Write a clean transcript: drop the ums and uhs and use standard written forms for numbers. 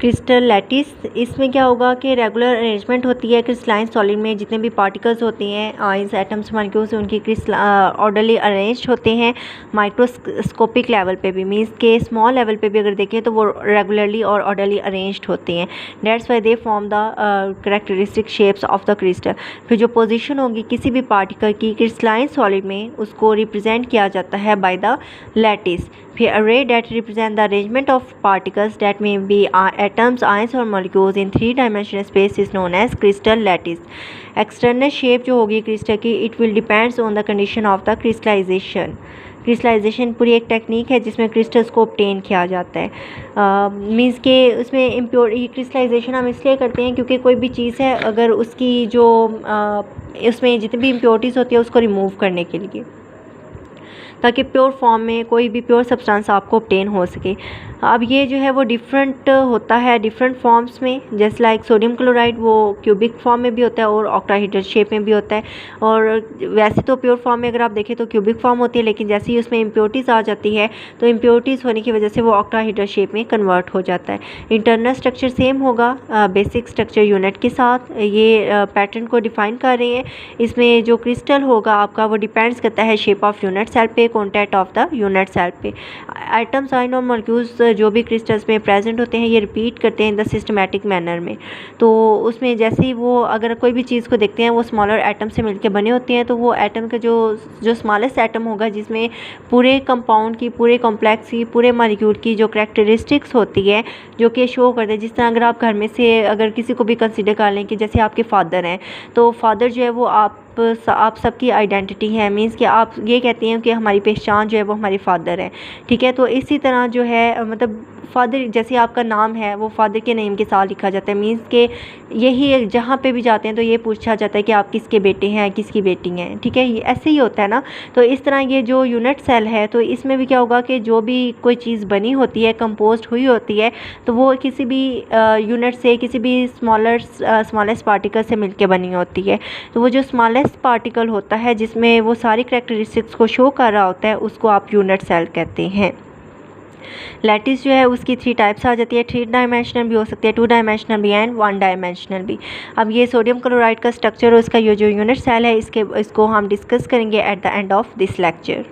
Crystal lattice, इसमें क्या होगा कि रेगुलर अरेंजमेंट होती है क्रिस्टलाइन सॉलिड में, जितने भी पार्टिकल्स होते हैं आयंस एटम्स मॉलिक्यूल्स उनकी ऑर्डरली अरेंज होते हैं माइक्रोस्कोपिक लेवल पे भी, मीन्स के स्मॉल लेवल पे भी अगर देखें तो वो रेगुलरली और ऑर्डरली अरेंज्ड होते हैं। That's why they form the characteristic shapes of the crystal. फिर जो पोजीशन होगी किसी भी पार्टिकल की क्रिस्टलाइन सॉलिड में उसको रिप्रेजेंट किया जाता है बाय द लैटिस। फिर array that represent the arrangement of particles that may be atoms, ions or molecules in three-dimensional space is known as crystal lattice. External shape जो होगी crystal की it will depends on the condition of the crystallization. Crystallization पूरी एक technique है जिसमें crystals को obtain किया जाता है। मीन्स के उसमें इम्प्योर क्रिस्टलाइजेशन हम इसलिए करते हैं क्योंकि कोई भी चीज़ है अगर उसकी जो उसमें जितनी भी इम्प्योरिटीज़ होती है उसको रिमूव करने के लिए, ताकि प्योर फॉर्म में कोई भी प्योर सब्सटेंस आपको ऑब्टेन हो सके। अब ये जो है वो डिफरेंट होता है डिफरेंट फॉर्म्स में, जैसे लाइक सोडियम क्लोराइड वो क्यूबिक फॉर्म में भी होता है और ऑक्टाहेड्रल शेप में भी होता है। और वैसे तो प्योर फॉर्म में अगर आप देखें तो क्यूबिक फॉर्म होती है, लेकिन जैसे ही उसमें इम्प्योरिटीज़ आ जाती है तो इम्प्योरिटीज़ होने की वजह से वो ऑक्टाहेड्रल शेप में कन्वर्ट हो जाता है। इंटरनल स्ट्रक्चर सेम होगा बेसिक स्ट्रक्चर यूनिट के साथ, ये पैटर्न को डिफाइन कर रहे हैं। इसमें जो क्रिस्टल होगा आपका वो डिपेंड्स करता है शेप ऑफ यूनिट सेल पे, contact of the unit cell पे। एटम्स, आयन और मॉलिक्यूल्स जो भी क्रिस्टल्स में प्रेजेंट होते हैं ये रिपीट करते हैं इन द सिस्टमैटिक मैनर में। तो उसमें जैसे ही वो अगर कोई भी चीज़ को देखते हैं वो स्मॉलर एटम से मिलकर बने होते हैं, तो वो एटम का जो स्मॉलेस्ट एटम होगा जिसमें पूरे कंपाउंड की, पूरे कॉम्प्लेक्स की, पूरे मॉलिक्यूल की जो करैक्टरिस्टिक्स होती है जो कि शो करते हैं। जिस तरह अगर आप घर में से अगर किसी को भी कंसीडर कर लें कि जैसे आपके फादर हैं, तो फादर जो है वो आप सबकी आइडेंटिटी है, मींस कि आप ये कहते हैं कि हमारी पहचान जो है वो हमारे फादर है, ठीक है। तो इसी तरह जो है मतलब फादर जैसे आपका नाम है वो फादर के नेम के साथ लिखा जाता है, मींस के यही जहाँ पे भी जाते हैं तो ये पूछा जाता है कि आप किसके बेटे हैं, किसकी बेटी हैं, ठीक है। ये ऐसे ही होता है ना। तो इस तरह ये जो यूनिट सेल है तो इसमें भी क्या होगा कि जो भी कोई चीज़ बनी होती है, कंपोस्ट हुई होती है, तो वो किसी भी यूनिट से, किसी भी स्मॉलेस्ट पार्टिकल से मिलकर बनी होती है। तो वो जो स्मॉलेस्ट पार्टिकल होता है जिसमें वो सारी करैक्टरिस्टिक्स को शो कर रहा होता है उसको आप यूनिट सेल कहते हैं। लैटिस जो है उसकी 3 टाइप्स आ जाती है, 3 डायमेंशनल भी हो सकती है, 2 डायमेंशनल भी एंड 1 डायमेंशनल भी। अब ये सोडियम क्लोराइड का स्ट्रक्चर और उसका ये जो यूनिट सेल है इसको हम डिस्कस करेंगे at the end of this lecture.